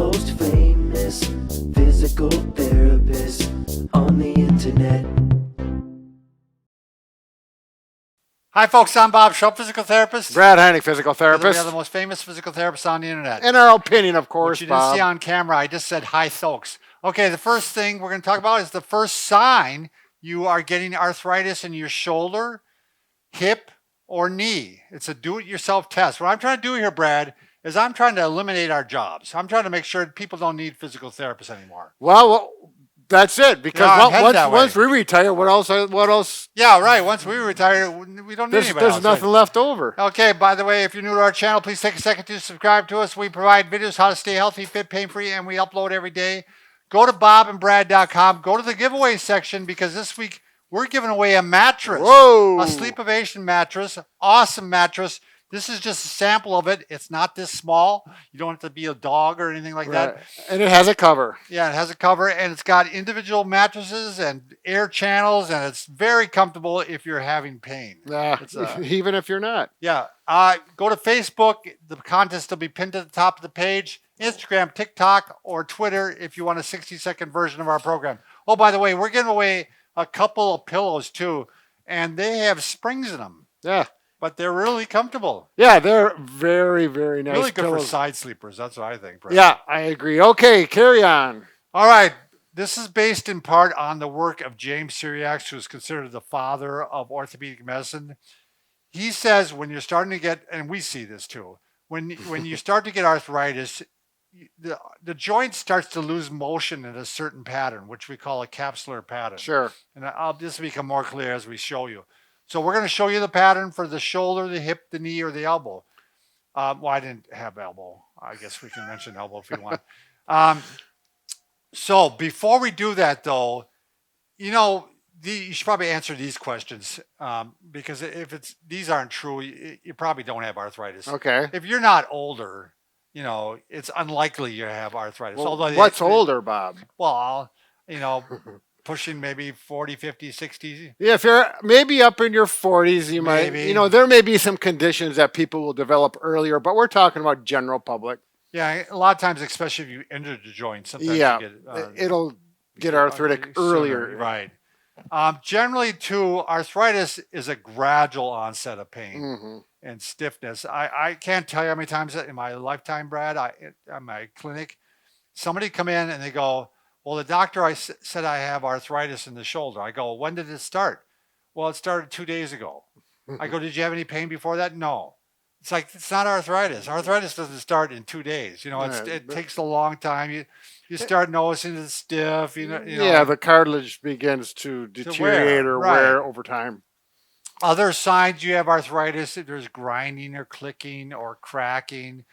most famous physical therapist on the internet. Hi folks, I'm Bob Schrupp, physical therapist. Brad Heineck, physical therapist. We are the most famous physical therapists on the internet. In our opinion, of course, Which you didn't see on camera, I just said hi folks. Okay, the first thing we're going to talk about is the first sign you are getting arthritis in your shoulder, hip, or knee. It's a do-it-yourself test. What I'm trying to do here, Brad, is I'm trying to eliminate our jobs. I'm trying to make sure people don't need physical therapists anymore. Well, that's it. Because once we retire, what else? Yeah, right. Once we retire, we don't need anybody else. There's nothing left over. Okay, by the way, if you're new to our channel, please take a second to subscribe to us. We provide videos how to stay healthy, fit, pain-free, and we upload every day. Go to bobandbrad.com. Go to the giveaway section because this week we're giving away a mattress. Whoa! A Sleepovation mattress. Awesome mattress. This is just a sample of it. It's not this small. You don't have to be a dog or anything like that. And it has a cover. Yeah, it has a cover, and it's got individual mattresses and air channels, and it's very comfortable if you're having pain. Even if you're not. Yeah. Go to Facebook. The contest will be pinned at the top of the page. Instagram, TikTok, or Twitter if you want a 60-second version of our program. Oh, by the way, we're giving away a couple of pillows, too, and they have springs in them. Yeah. But they're really comfortable. Yeah, they're very, very nice. Really good pillows. for side sleepers. That's what I think, Brad. Yeah, I agree. Okay, carry on. All right. This is based in part on the work of James Syriac, who is considered the father of orthopedic medicine. He says when you're starting to get, and we see this too, when you start to get arthritis, the joint starts to lose motion in a certain pattern, which we call a capsular pattern. Sure. And this will become more clear as we show you. So we're going to show you the pattern for the shoulder, the hip, the knee, or the elbow. Well, I didn't have elbow. I guess we can mention elbow if you want. So before we do that, though, you should probably answer these questions because if these aren't true, you probably don't have arthritis. Okay. If you're not older, it's unlikely you have arthritis. Well, although what's older, Bob? Well, pushing maybe 40, 50, 60. Yeah, if you're maybe up in your 40s, you might, there may be some conditions that people will develop earlier, but we're talking about general public. Yeah, a lot of times, especially if you injure the joint, sometimes yeah, you get, it'll get arthritic earlier. Sooner, right. Generally, too, arthritis is a gradual onset of pain and stiffness. I can't tell you how many times in my lifetime, Brad, at my clinic, somebody come in and they go, well, the doctor said I have arthritis in the shoulder. I go, when did it start? Well, it started 2 days ago. I go, did you have any pain before that? No. It's like, it's not arthritis. Arthritis doesn't start in 2 days. It takes a long time. You start noticing it's stiff. Yeah, the cartilage begins to deteriorate or wear over time. Other signs you have arthritis, if there's grinding or clicking or cracking,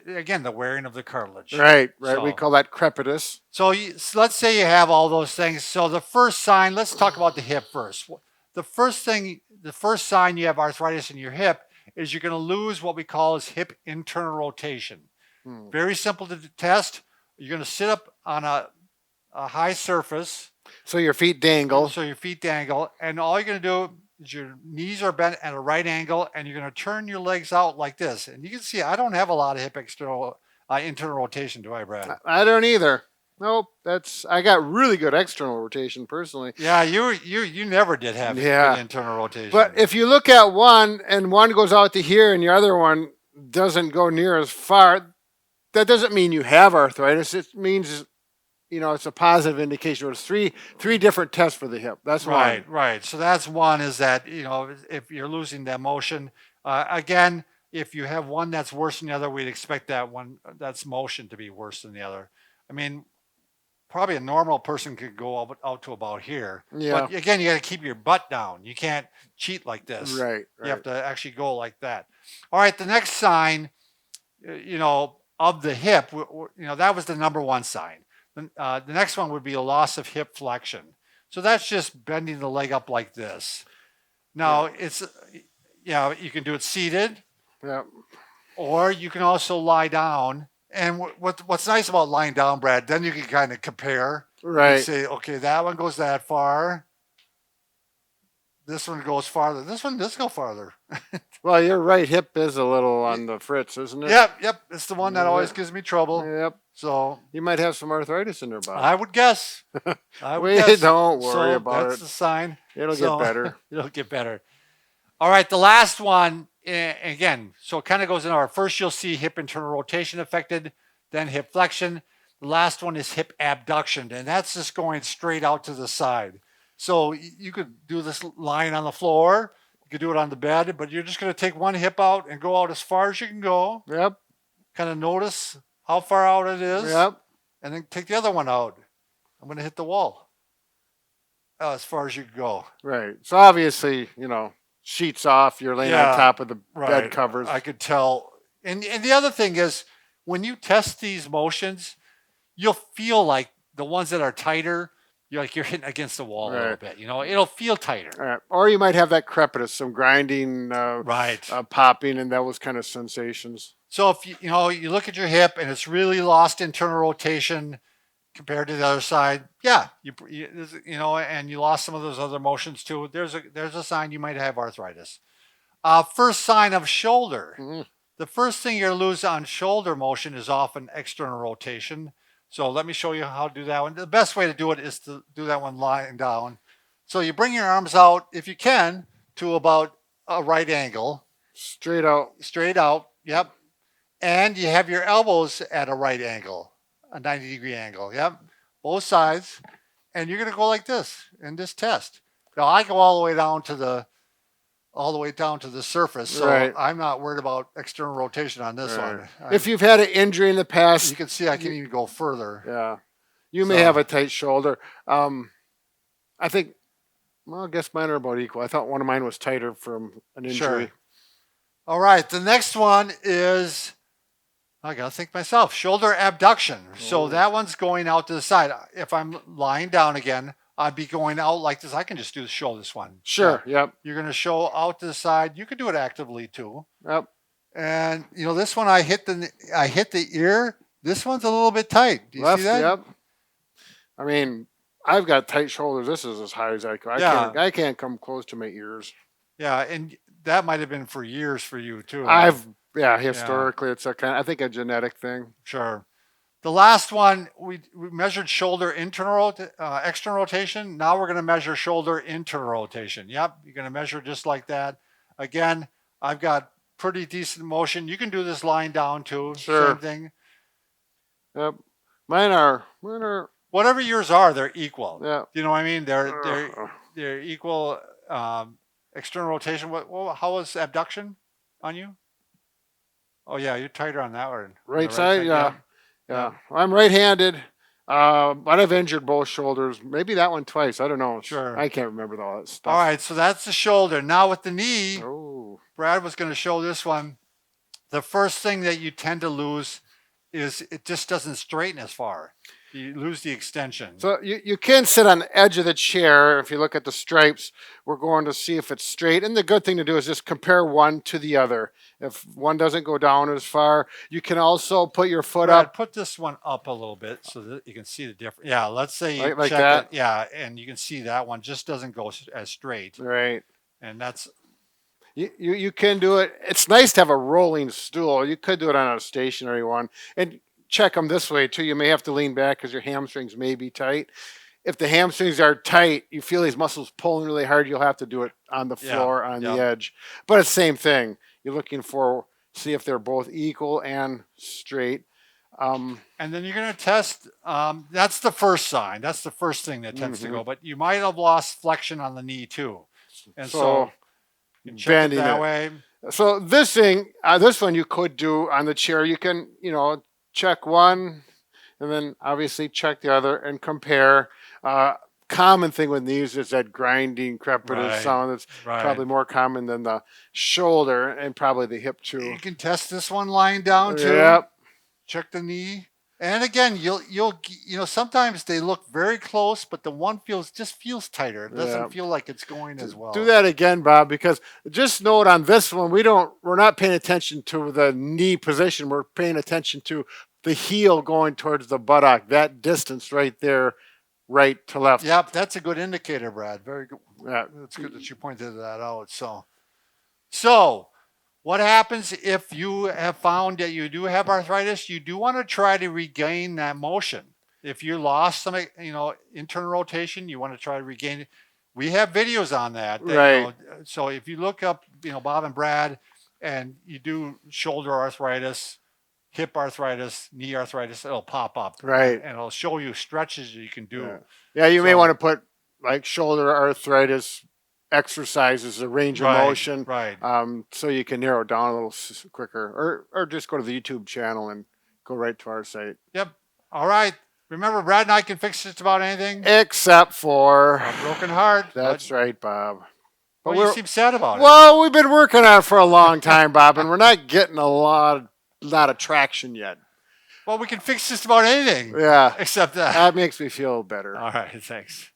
again, the wearing of the cartilage. Right. So, we call that crepitus. So let's say you have all those things. So the first sign, let's talk about the hip first. The first sign you have arthritis in your hip is you're going to lose what we call as hip internal rotation. Very simple to test. You're going to sit up on a high surface. So your feet dangle. And all you're going to do is your knees are bent at a right angle, and you're going to turn your legs out like this. And you can see I don't have a lot of hip internal rotation, do I, Brad? I don't either. Nope, I got really good external rotation personally. Yeah, you never did have good internal rotation. But if you look at one and one goes out to here and your other one doesn't go near as far, that doesn't mean you have arthritis. It means it's a positive indication. There's three different tests for the hip. That's one. Right. So that's one is that, if you're losing that motion, again, if you have one that's worse than the other, we'd expect that one that's motion to be worse than the other. I mean, probably a normal person could go out to about here. Yeah. But again, you got to keep your butt down. You can't cheat like this. Right. You have to actually go like that. All right. The next sign, of the hip, that was the number one sign. The next one would be a loss of hip flexion. So that's just bending the leg up like this. Now you can do it seated. Yeah. Or you can also lie down. And what's nice about lying down, Brad, then you can kind of compare. Right. And say, okay, that one goes that far. This one goes farther. This one does go farther. Well, your right hip is a little on the fritz, isn't it? Yep. It's the one that Is always it? gives me trouble. Yep. So You might have some arthritis in there, Bob. I would guess. I would We guess. don't worry So about that's it. the sign. It'll So- get better. It'll get better. All right, the last one, again, so it kind of goes in our first, you'll see hip internal rotation affected, then hip flexion. The last one is hip abduction, and that's just going straight out to the side. So you could do this lying on the floor, you could do it on the bed, but you're just going to take one hip out and go out as far as you can go. Yep. Kind of notice how far out it is. Yep. And then take the other one out. I'm going to hit the wall as far as you can go. Right. So obviously, sheets off. You're laying Yeah, on top of the Right. bed covers. I could tell. And the other thing is, when you test these motions, you'll feel like the ones that are tighter, you're hitting against the wall a little Right. bit. It'll feel tighter. All right. Or you might have that crepitus, some grinding, Right. popping, and those kind of sensations. So if you look at your hip and it's really lost internal rotation compared to the other side, yeah, and you lost some of those other motions too. There's a sign you might have arthritis. First sign of shoulder. Mhm. The first thing you're gonna lose on shoulder motion is often external rotation. So let me show you how to do that one. The best way to do it is to do that one lying down. So you bring your arms out, if you can, to about a right angle, Straight out. straight out. Yep. And you have your elbows at a right angle, a 90-degree angle. Yep. Both sides. And you're going to go like this in this test. Now I go all the way down to the surface. So Right. I'm not worried about external rotation on this Right. one. If you've had an injury in the past, You can see I can even go further. yeah, you may So- have a tight shoulder. I think, well, I guess mine are about equal. I thought one of mine was tighter from an injury. Sure. All right. The next one is, I got to think myself, shoulder abduction. So Oh. that one's going out to the side. If I'm lying down again, I'd be going out like this. I can just show this one. Sure. Yeah. Yep. You're going to show out to the side. You can do it actively too. Yep. And this one, I hit the ear. This one's a little bit tight. Do you Left. see that? Yep. I mean, I've got tight shoulders. This is as high as I go. Yeah. I can't come close to my ears. Yeah. And that might have been for years for you too. Historically, it's I think a genetic thing. Sure. The last one, we measured shoulder external rotation. Now we're going to measure shoulder internal rotation. Yep, you're going to measure just like that. Again, I've got pretty decent motion. You can do this lying down too. Sure. Same thing. Yep. Mine are. Whatever yours are, they're equal. Yeah. You know what I mean? They're equal external rotation. How was abduction on you? Oh yeah, you're tighter on that one. On the Right side. Yeah. Yeah. I'm right-handed, but I've injured both shoulders. Maybe that one twice. I don't know. Sure. I can't remember all that stuff. All right, so that's the shoulder. Now with the knee, Oh. Brad was going to show this one. The first thing that you tend to lose is it just doesn't straighten as far. You lose the extension. So you can sit on the edge of the chair. If you look at the stripes, we're going to see if it's straight. And the good thing to do is just compare one to the other. If one doesn't go down as far, you can also put your foot Brad, up. put this one up a little bit so that you can see the difference. Yeah, let's say you Like check that? it. Yeah, and you can see that one just doesn't go as straight. Right. And that's You can do it. It's nice to have a rolling stool. You could do it on a stationary one. And check them this way too. You may have to lean back because your hamstrings may be tight. If the hamstrings are tight, you feel these muscles pulling really hard, you'll have to do it on the floor, on the edge. But it's the same thing. You're looking for, see if they're both equal and straight. and then you're going to test. That's the first sign. That's the first thing that tends to go. But you might have lost flexion on the knee too. And so you can check it bending that it. way. So this thing, this one you could do on the chair. You can, check one and then obviously check the other and compare. Common thing with knees is that grinding, crepitus Right. sound. That's Right. probably more common than the shoulder and probably the hip too. You can test this one lying down too. Yep. Check the knee. And again, you'll sometimes they look very close, but the one feels tighter. It doesn't Yeah. feel like it's going as well. Do that again, Bob, because just note on this one, we're not paying attention to the knee position. We're paying attention to the heel going towards the buttock. That distance right there right to left. Yep, that's a good indicator, Brad. Very good. Yeah. That's good that you pointed that out. So what happens if you have found that you do have arthritis? You do want to try to regain that motion. If you lost some, internal rotation, you want to try to regain it. We have videos on that. Right. So if you look up, Bob and Brad, and you do shoulder arthritis, hip arthritis, knee arthritis, it'll pop up. Right. And it'll show you stretches you can do. Yeah, you may So- want to put like shoulder arthritis exercises, a range of motion, Right. so you can narrow down a little quicker, or just go to the YouTube channel and go right to our site. Yep. All right. Remember, Brad and I can fix just about anything. Except for A broken heart. that's right, Bob. But you seem sad about it. Well, we've been working on it for a long time, Bob, and we're not getting a lot of traction yet. Well, we can fix just about anything. Yeah, Except that. that makes me feel better. All right. Thanks.